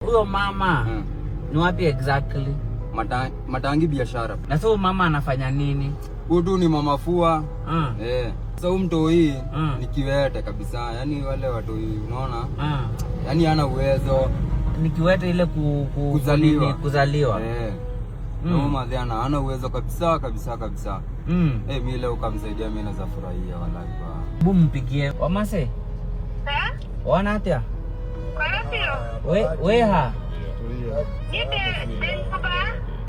Huyo mama ni wapi exactly? Matangi biashara. Na sio mama anafanya nini? Huyu ni mama fua. Sasa huyu mtu hii ni kiwete kabisa. Yaani wale watu unaona? Yaani hana uwezo. Ni kiwete ile kuzaliwa. Mama Diana hana uwezo kabisa. Mimi leo kamsaidia mimi naweza furahia wallahi ba. Hebu mpigie. Wamase. Wana atia? We ha.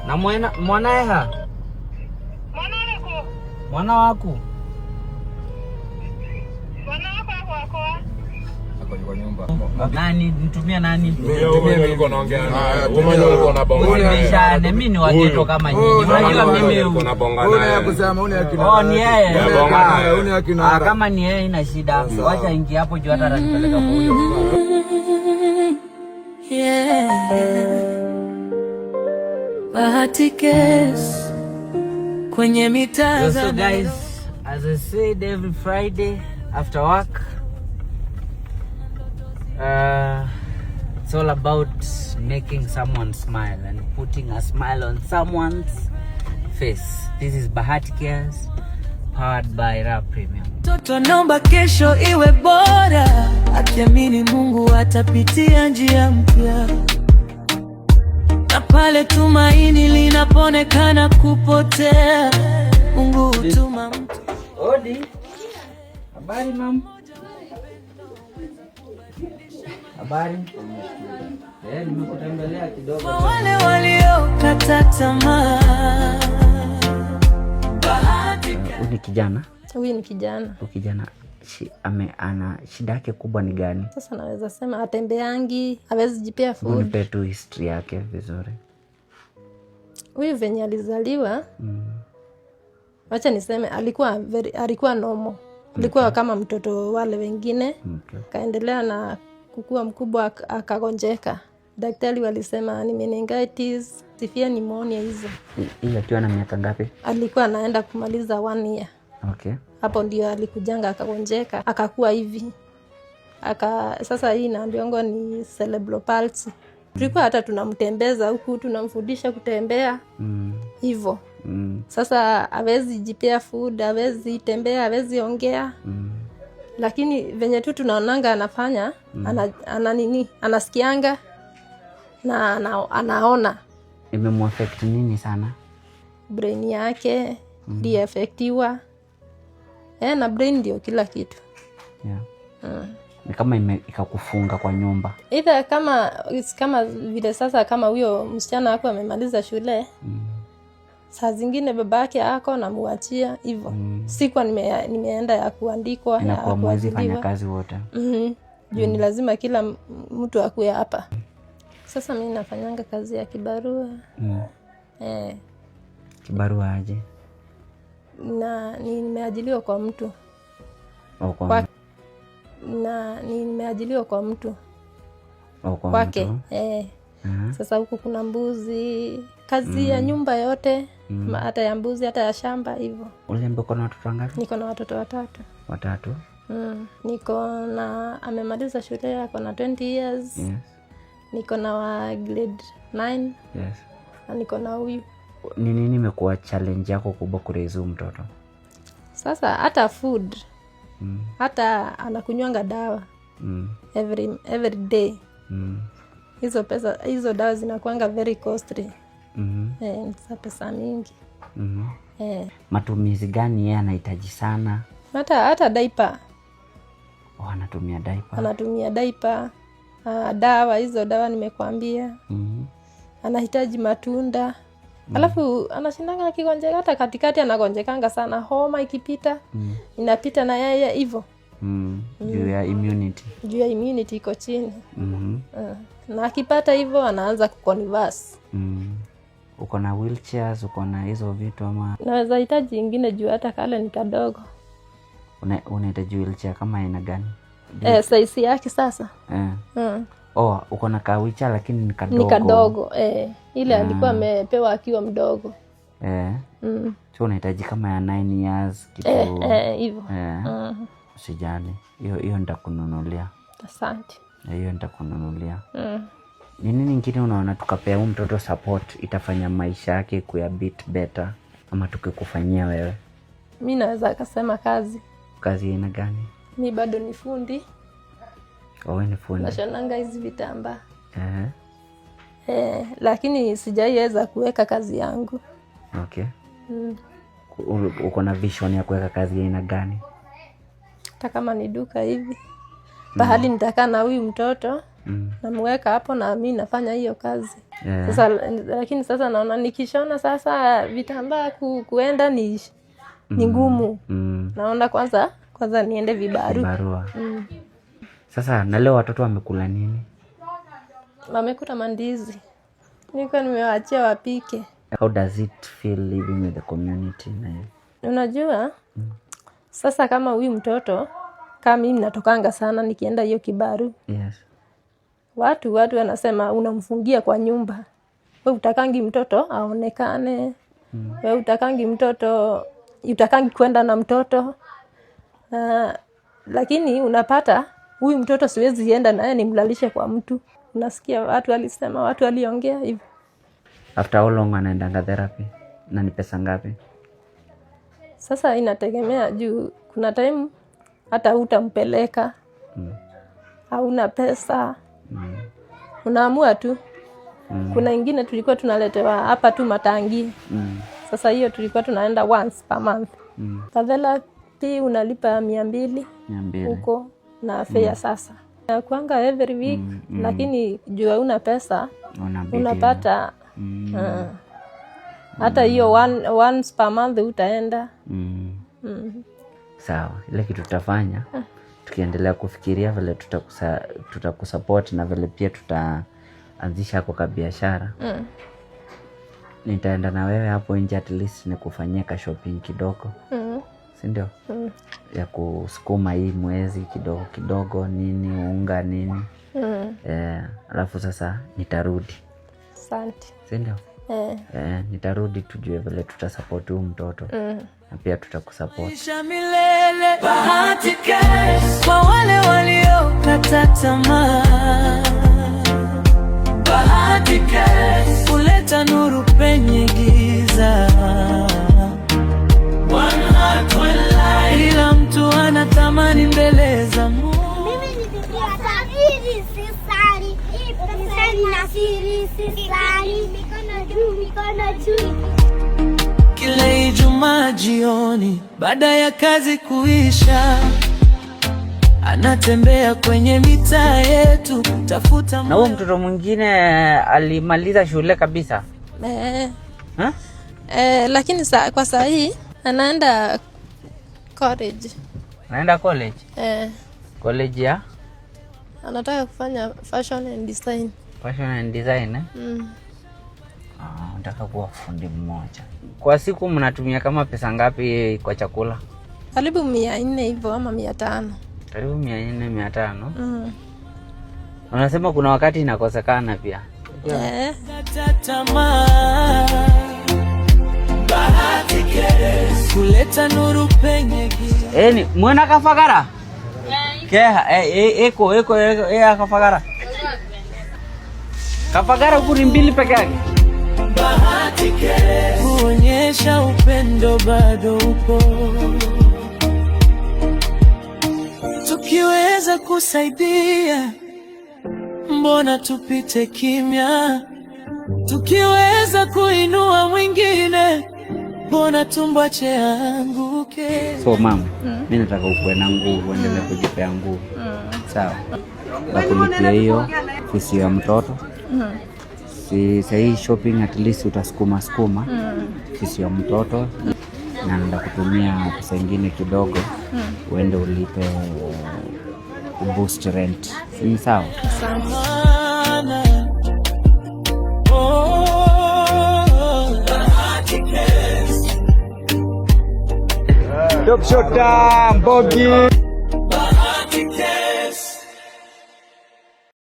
Na mwanae ha? Mwana wako. Kwa nyumba. Nani nitumia nani? Mimi nilikuwa naongea. Umanya ulikuwa unabonga. Mimi ni watoto kama nyinyi. Unajua mimi unabonga naye. Kusema una akina. Ni yeye. Una akina. Kama ni yeye ina shida. Wacha ingia hapo juu hata atanipeleka kwa huyo. Bahati Case kwenye mitaa. So guys, as I said every Friday after work, it's all about making someone smile and putting a smile on someone's face. This is Bahati Case, powered by Raw Premium. Toto naomba kesho iwe bora, akiamini Mungu atapitia njia mpya, na pale tumaini linaponekana kupotea, Mungu hutuma mtu. Odi. Habari mama? Habari? Nimekutembelea kidogo. Kwa wale waliokata tamaa. Huyu ni kijana? Huyu ni kijana. Huyu kijana ana shida yake kubwa ni gani? Sasa naweza sema atembeangi, hawezi jipea food. Unipe tu history yake vizuri. Huyu venye alizaliwa, wacha niseme alikuwa normal. Alikuwa kama mtoto wale wengine. Kaendelea na kukua mkubwa akagonjeka. Daktari walisema ni meningitis, sifia pneumonia hizo. Hiyo akiwa na miaka ngapi? Alikuwa anaenda kumaliza 1 year. Okay. Hapo ndio alikujanga akagonjeka, akakuwa hivi. Sasa hii naambiwa ni cerebral palsy. Tulikuwa hata tunamtembeza huku, tunamfundisha kutembea. Hivyo. Sasa hawezi jipea food, hawezi tembea, hawezi ongea. Lakini venye tu tunaonanga anafanya, anasikianga na anaona. Imemuaffect nini sana? Brain yake ndio affectiwa. Na brain ndio kila kitu. Ni kama ikakufunga kwa nyumba. Either kama vile sasa kama huyo msichana wako amemaliza shule. Saa zingine babake ako na muachia hivyo. Sikuwa nimeenda ya kuandikwa na kwa mwezi fanya kazi wote. Juu ni lazima kila mtu akue hapa. Sasa mimi nafanyanga kazi ya kibarua. Kibarua aje? Na nimeajiliwa kwa mtu. Nimeajiliwa kwa mtu. Kwake. Sasa huku kuna mbuzi, kazi ya nyumba yote, hata ya mbuzi, hata ya shamba hivyo. Uliambia uko na watoto wangapi? Niko na watoto 3. 3? Niko na amemaliza shule ako na 20 years. Niko na wa grade 9. Na niko na huyu. Ni nini imekuwa challenge yako kubwa kurezi mtoto? Sasa hata food. Hata anakunywanga dawa. Every day. Hizo dawa zinakuanga very costly. Ni pesa mingi. Matumizi gani yeye anahitaji sana? Hata diaper. Anatumia diaper. Anatumia diaper. Dawa, hizo dawa nimekuambia. Anahitaji matunda. Alafu anashindanga akigonjeka, hata katikati anagonjekanga sana, homa ikipita inapita na yeye hivyo. Juu ya immunity iko chini. Na akipata hivyo anaanza kuconverse. Uko na wheelchairs, uko na hizo vitu ama? Naweza hitaji ingine juu hata kale ni kadogo. Unahitaji wheelchair kama aina gani? Size yake sasa. Uko na wheelchair lakini ni kadogo. Ni kadogo, ile alikuwa amepewa akiwa mdogo. So unahitaji kama ya 9 years kitu. Hivyo. Usijali. Hiyo nitakununulia. Asante. Hiyo nitakununulia. Ni nini ingine unaona tukapea huyu mtoto support itafanya maisha yake kuya bit better ama tukikufanyia wewe? Mimi naweza kusema kazi. Kazi ina gani? Mimi bado ni fundi. Wewe ni fundi. Nashonanga hizi vitambaa. Lakini sijaiweza kuweka kazi yangu. Okay. Uko na vision ya kuweka kazi aina gani? Hata kama ni duka hivi. Bahali nitakaa na huyu mtoto. Namweka hapo na mimi nafanya hiyo kazi. Sasa lakini sasa naona nikishona sasa vitambaa kuenda ni ngumu. Naona kwanza niende vibarua. Sasa na leo watoto wamekula nini? Wamekula mandizi. Niko nimewaachia wapike. How does it feel living with the community na? Unajua? Sasa kama huyu mtoto kama mimi natokanga sana nikienda hiyo kibaru. Yes. Watu wanasema unamfungia kwa nyumba. Wewe utakangi mtoto aonekane. Wewe utakangi mtoto, utakangi kwenda na mtoto. Lakini unapata huyu mtoto siwezi enda naye nimlalishe kwa mtu. Unasikia watu walisema, watu waliongea hivi. After how long anaendanga therapy? Na ni pesa ngapi? Sasa inategemea juu kuna time hata utampeleka. Hauna pesa. Unaamua tu. Kuna ingine tulikuwa tunaletewa hapa tu Matangi. Sasa hiyo tulikuwa tunaenda once per month. Kadhala pia unalipa 200 huko na fare sasa. Kuanga every week lakini juu hauna pesa unapata hata hiyo once per month utaenda. Sawa, ile kitu tutafanya tukiendelea kufikiria vile tutakusupport na vile pia tutaanzisha kwa biashara. Nitaenda na wewe hapo nje at least nikufanyia ka shopping kidogo. Si ndio? Ya kusukuma hii mwezi kidogo nini unga nini. Alafu sasa nitarudi. Asante. Si ndio? Nitarudi tujue vile tutasupport huyu mtoto. Na pia tutakusupport. Milele bahati cash kwa wale waliokata tamaa. Bahati cash huleta nuru penye giza. Kila mtu anatamani mbele za Mungu. Mimi ni bibi ya safiri sisali. Sisali na siri sisali. Mikono juu. Kila Ijumaa jioni baada ya kazi kuisha anatembea kwenye mitaa yetu tafuta. Na huyo mtoto mwingine alimaliza shule kabisa? Lakini kwa saa hii anaenda college. Anaenda college? College ya? Anataka kufanya fashion and design. Fashion and design nataka kuwa fundi mmoja. Kwa siku mnatumia kama pesa ngapi kwa chakula? Karibu 400 hivyo ama 500. Karibu 400 500. Unasema kuna wakati inakosekana pia. Kuleta nuru penye giza. Ni mwana kafagara? Eko kafagara. Kafagara kuri mbili peke yake. Kuonyesha upendo bado upo. Tukiweza kusaidia mbona tupite kimya? Tukiweza kuinua mwingine mbona tumbache anguke? So mama, mimi nataka ukue na nguvu, uendelee kujipea nguvu. Sawa. Nakulipia hiyo fisi ya mtoto. Si sahi shopping at least utasukuma fisi ya mtoto. Na nenda kutumia pesa nyingine kidogo uende ulipe boost rent. Si sawa? Top shot Mbogi.